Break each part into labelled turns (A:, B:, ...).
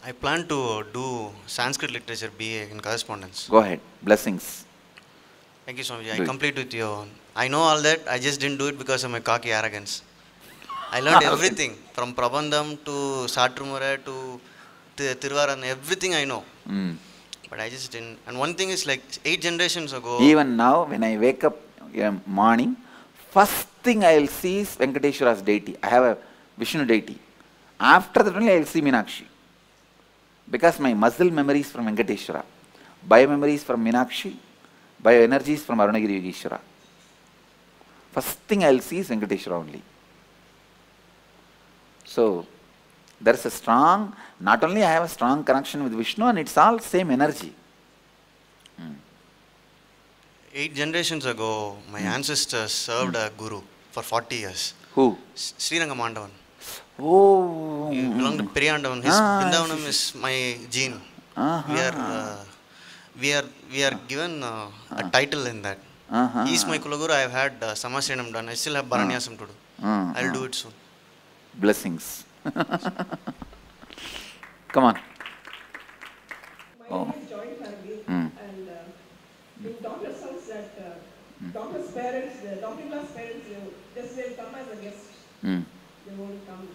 A: I plan to do Sanskrit literature BA in correspondence.
B: Go ahead. Blessings.
A: Thank you, Swamiji. I
B: Do it.
A: complete with you. I know all that. I just didn't do it because of my cocky arrogance. I learned everything from Prabandham to Satrumura to Tirvaran. Everything I know. But I just didn't. And one thing is like 8 generations ago.
B: Even now, when I wake up in the morning, first thing I will see is Venkateshwara's deity. I have a Vishnu deity. After that only I will see Meenakshi. Because my muscle memory is from Venkateshwara. Bio memory is from Meenakshi. Bio energy is from Arunagiri Yogeshwara. First thing I will see is Venkateshwara only. So, there is a strong, not only I have a strong connection with Vishnu, and it's all same energy.
A: 8 generations ago, my ancestors served a guru for 40 years.
B: Who?
A: Sriranga Mandavan.
B: Oh.
A: He belonged to Periyandavan. His Vrindavanam is my gene. We are given a title in that. He is my Kulaguru. I have had Samasrinam done. I still have Bharanyasam to do. I will do it soon.
B: Blessings. Come on.
C: My name is joint family, and in doctor's house that doctor's parents, the doctor-in-law's parents, just will come as a guest. They won't come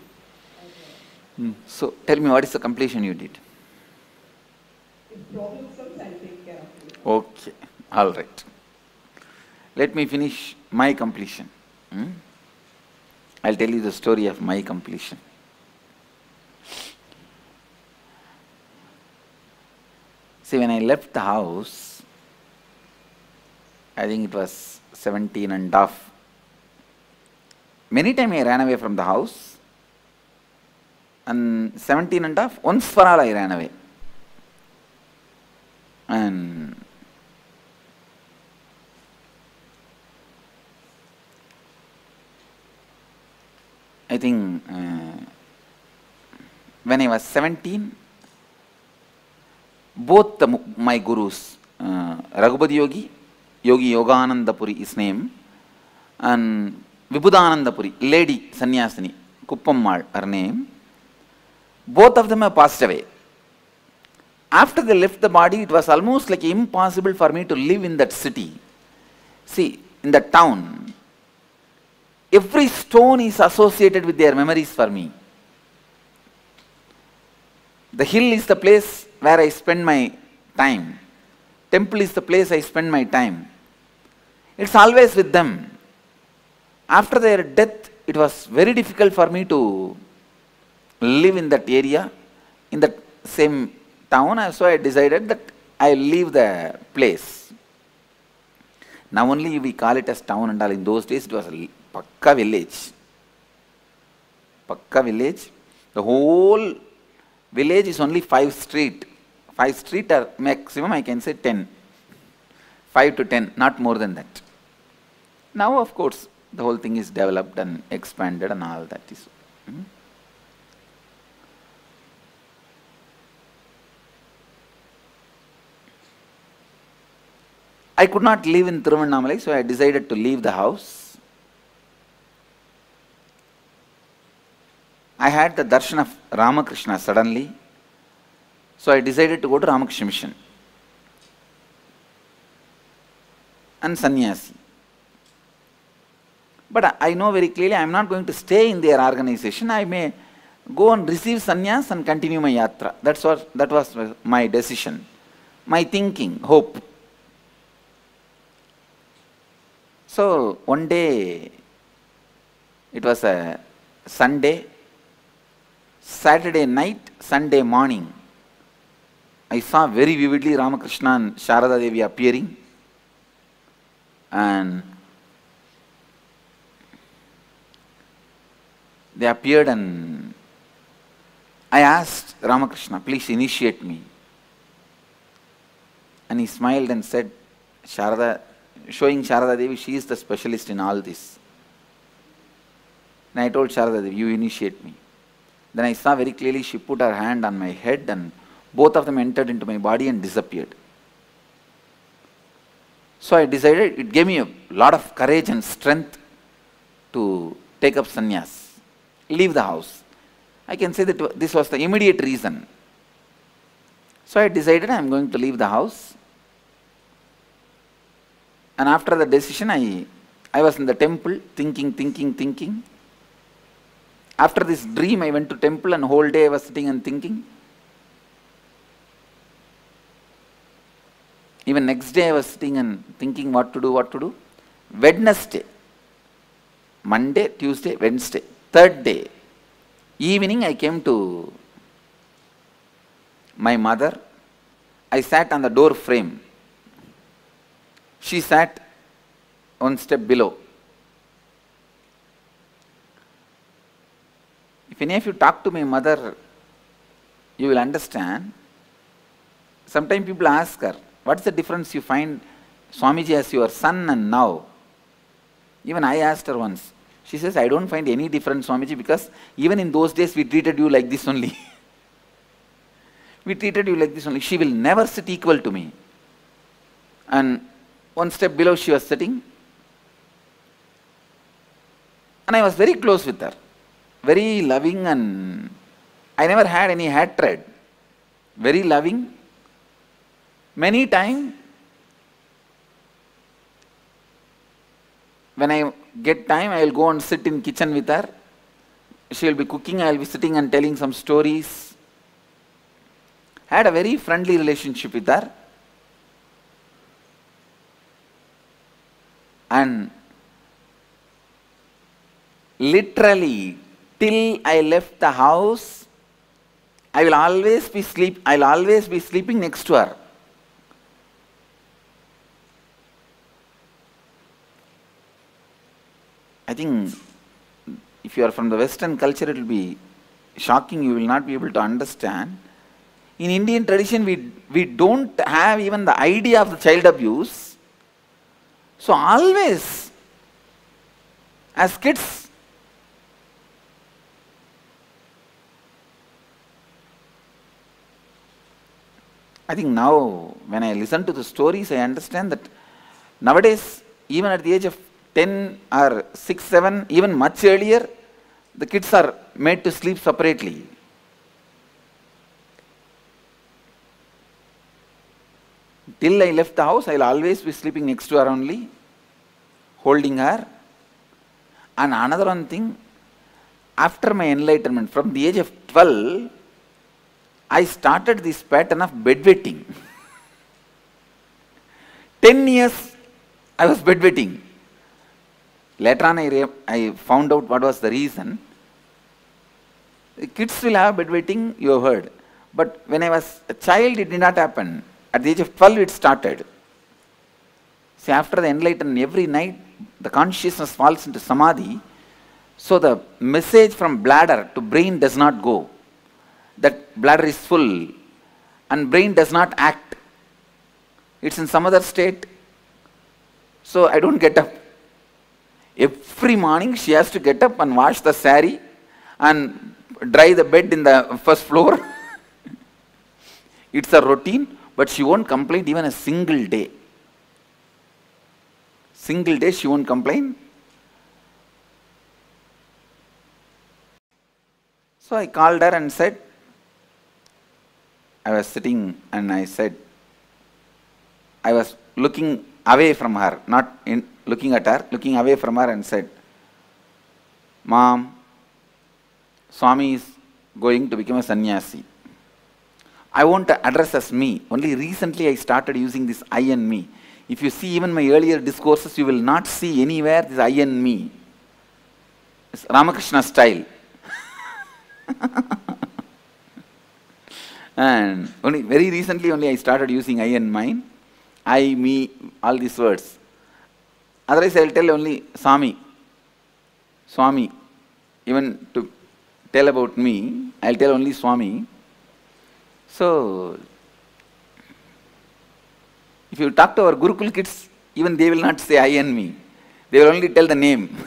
C: as a...
B: So, tell me, what is the completion you did?
C: If problem comes, I'll take care of it.
B: Okay, all right. Let me finish my completion. I'll tell you the story of my completion. See, when I left the house, I think it was 17 and a half. Many times I ran away from the house, and 17 and a half, once for all I ran away. And I think when I was 17, both my gurus, Raghupati Yogi, Yogi Yogananda Puri, his name, and Vibhudananda Puri, lady sannyasini, Kuppammal, her name, both of them have passed away. After they left the body, it was almost like impossible for me to live in that city. See, in that town, every stone is associated with their memories for me. The hill is the place where I spend my time. Temple is the place I spend my time. It's always with them. After their death, it was very difficult for me to live in that area, in that same town, so I decided that I will leave the place. Now only we call it as town and all. In those days, it was a Pakka village. Pakka village. The whole village is only 5 streets. 5 streets are maximum, I can say 10. 5 to 10, not more than that. Now, of course, the whole thing is developed and expanded and all that is. I could not live in Tiruvannamalai, so I decided to leave the house. I had the darshan of Ramakrishna suddenly, so I decided to go to Ramakrishna Mission and sannyasi. But I know very clearly I am not going to stay in their organization. I may go and receive sannyas and continue my yatra. That was my decision, my thinking, hope. So one day, it was a Sunday, Saturday night, Sunday morning, I saw very vividly Ramakrishna and Sharada Devi appearing, and they appeared, and I asked Ramakrishna, please initiate me. And he smiled and said, showing Sharada Devi, she is the specialist in all this. And I told Sharada Devi, you initiate me. Then I saw very clearly she put her hand on my head and both of them entered into my body and disappeared. So I decided, it gave me a lot of courage and strength to take up sannyas, leave the house. I can say that this was the immediate reason. So I decided I am going to leave the house. And after the decision, I was in the temple thinking. After this dream, I went to temple and whole day I was sitting and thinking. Even next day I was sitting and thinking what to do. Wednesday, Monday, Tuesday, Wednesday, third day, evening I came to my mother. I sat on the door frame. She sat one step below. If any of you talk to my mother, you will understand. Sometimes people ask her, what's the difference you find Swamiji as your son and now? Even I asked her once. She says, I don't find any difference, Swamiji, because even in those days we treated you like this only. We treated you like this only. She will never sit equal to me. And one step below she was sitting. And I was very close with her. Very loving, and I never had any hatred. Very loving. Many times, when I get time, I will go and sit in kitchen with her. She will be cooking, I will be sitting and telling some stories. I had a very friendly relationship with her. And literally, till I left the house, I'll always be sleeping next to her. I think if you are from the Western culture, it will be shocking, you will not be able to understand. In Indian tradition, we don't have even the idea of the child abuse. So always, as kids, I think now, when I listen to the stories, I understand that nowadays, even at the age of 10 or 6, 7, even much earlier, the kids are made to sleep separately. Till I left the house, I will always be sleeping next to her only, holding her. And another one thing, after my enlightenment, from the age of 12, I started this pattern of bedwetting. 10 years I was bedwetting. Later on I found out what was the reason. Kids will have bedwetting, you have heard. But when I was a child, it did not happen. At the age of 12, it started. See, after the enlightenment, every night, the consciousness falls into samadhi. So the message from bladder to brain does not go. That bladder is full. And brain does not act. It's in some other state. So I don't get up. Every morning she has to get up and wash the sari and dry the bed in the first floor. It's a routine, but she won't complain even a single day. Single day she won't complain. So I called her and said, I was sitting and I said, I was looking away from her, not looking at her, looking away from her and said, Mom, Swami is going to become a sannyasi. I won't address as me. Only recently I started using this I and me. If you see even my earlier discourses, you will not see anywhere this I and me. It's Ramakrishna style. And only very recently only I started using I and mine. I, me, all these words. Otherwise I will tell only Swami. Swami. Even to tell about me, I will tell only Swami. So, if you talk to our Gurukul kids, even they will not say I and me. They will only tell the name.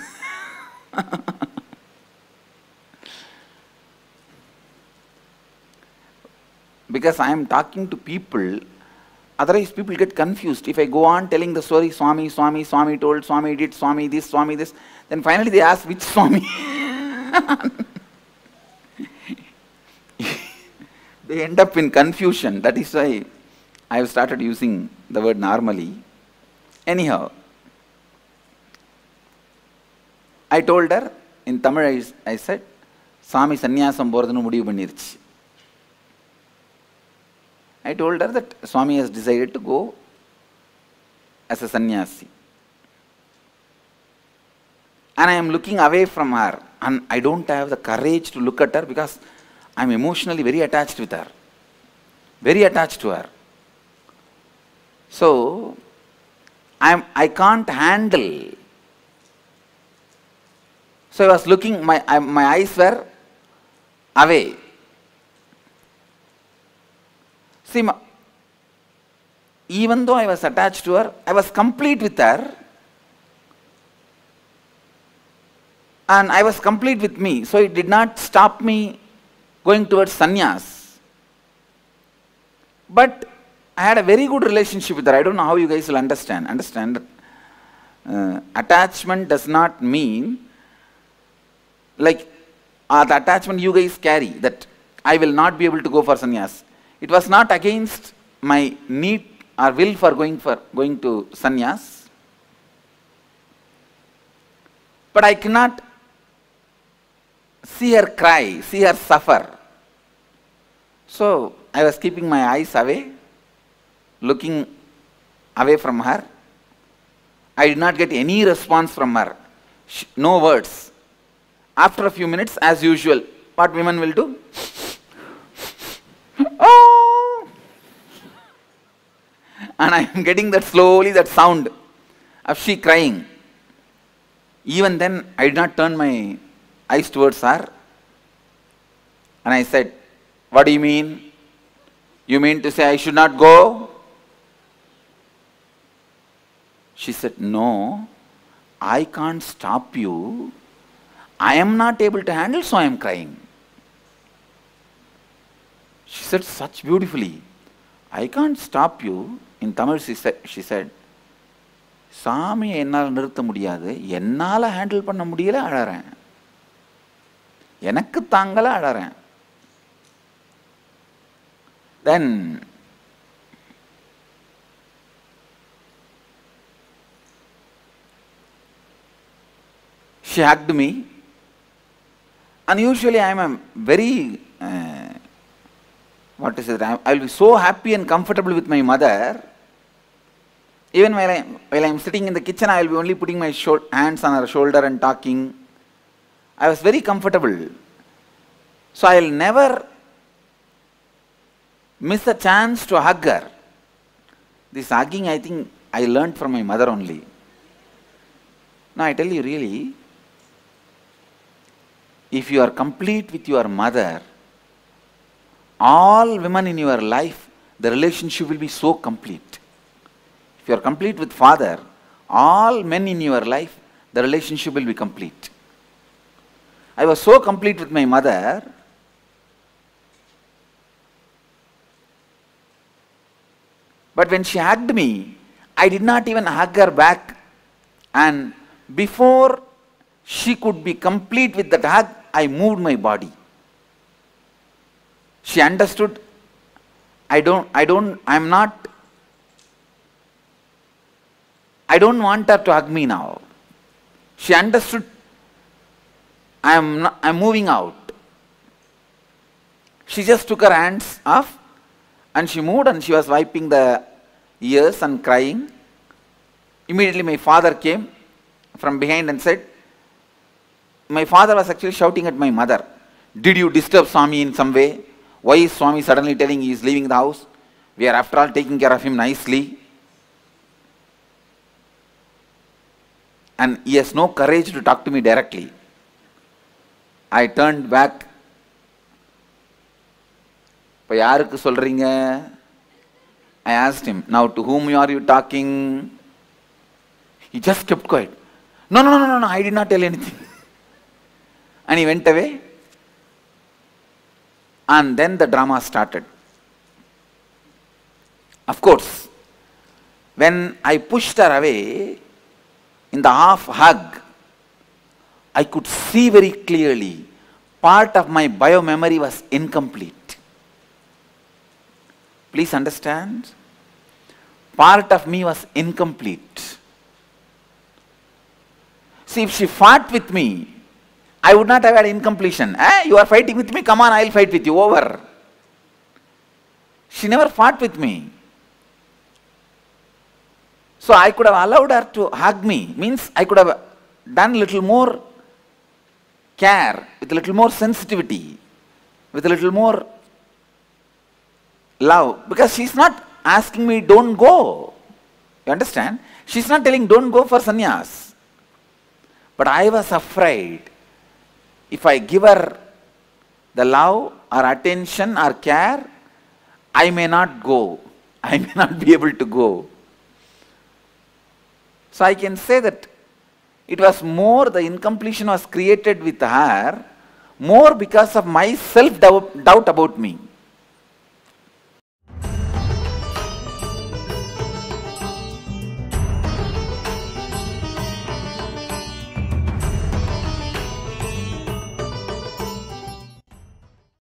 B: Because I am talking to people, otherwise people get confused. If I go on telling the story, Swami, Swami, Swami told, Swami did, Swami this, then finally they ask which Swami. They end up in confusion. That is why I have started using the word normally. Anyhow, I told her, in Tamil I said, Swami sannyasam போறதுன்னு முடிவு பண்ணிருச்சு. I told her that Swami has decided to go as a sannyasi. And I am looking away from her, and I don't have the courage to look at her because I am emotionally very attached with her. Very attached to her. So, I can't handle. So I was looking, my eyes were away. See, even though I was attached to her, I was complete with her. And I was complete with me. So it did not stop me going towards sannyas. But I had a very good relationship with her. I don't know how you guys will understand. Attachment does not mean like the attachment you guys carry, that I will not be able to go for sannyas. It was not against my need or will for going to sannyas. But I cannot see her cry, see her suffer. So I was keeping my eyes away, looking away from her. I did not get any response from her. No words. After a few minutes, as usual, what women will do? Oh! And I am getting that slowly, that sound of she crying. Even then, I did not turn my eyes towards her. And I said, what do you mean? You mean to say I should not go? She said, no, I can't stop you. I am not able to handle, so I am crying. She said such beautifully, I can't stop you. In Tamil she said, சாமி என்னால் நிறுத்த முடியாது, என்னால் handle பண்ண முடியல, அழறேன். எனக்கு தாங்கல, அழறேன். Then she hugged me, and usually I am a very I will be so happy and comfortable with my mother. Even while I am sitting in the kitchen, I will be only putting my hands on her shoulder and talking. I was very comfortable. So I will never miss a chance to hug her. This hugging, I think, I learned from my mother only. Now I tell you really, if you are complete with your mother, all women in your life, the relationship will be so complete. If you are complete with father, all men in your life, the relationship will be complete. I was so complete with my mother, but when she hugged me, I did not even hug her back, and before she could be complete with that hug, I moved my body. She understood, I don't want her to hug me now. She understood, I'm moving out. She just took her hands off and she moved, and she was wiping the ears and crying. Immediately my father came from behind and said, my father was actually shouting at my mother, did you disturb Swami in some way? Why is Swami suddenly telling he is leaving the house? We are after all taking care of him nicely. And he has no courage to talk to me directly. I turned back. I asked him, now to whom are you talking? He just kept quiet. No, I did not tell anything. And he went away. And then the drama started. Of course, when I pushed her away, in the half hug, I could see very clearly part of my bio memory was incomplete. Please understand. Part of me was incomplete. See, if she fought with me, I would not have had incompletion. You are fighting with me? Come on, I'll fight with you. Over. She never fought with me. So I could have allowed her to hug me. Means I could have done a little more care, with a little more sensitivity, with a little more love. Because she's not asking me, don't go. You understand? She's not telling, don't go for sannyas. But I was afraid, if I give her the love or attention or care, I may not go. I may not be able to go. So I can say that it was more, the incompletion was created with her, more because of my self-doubt about me.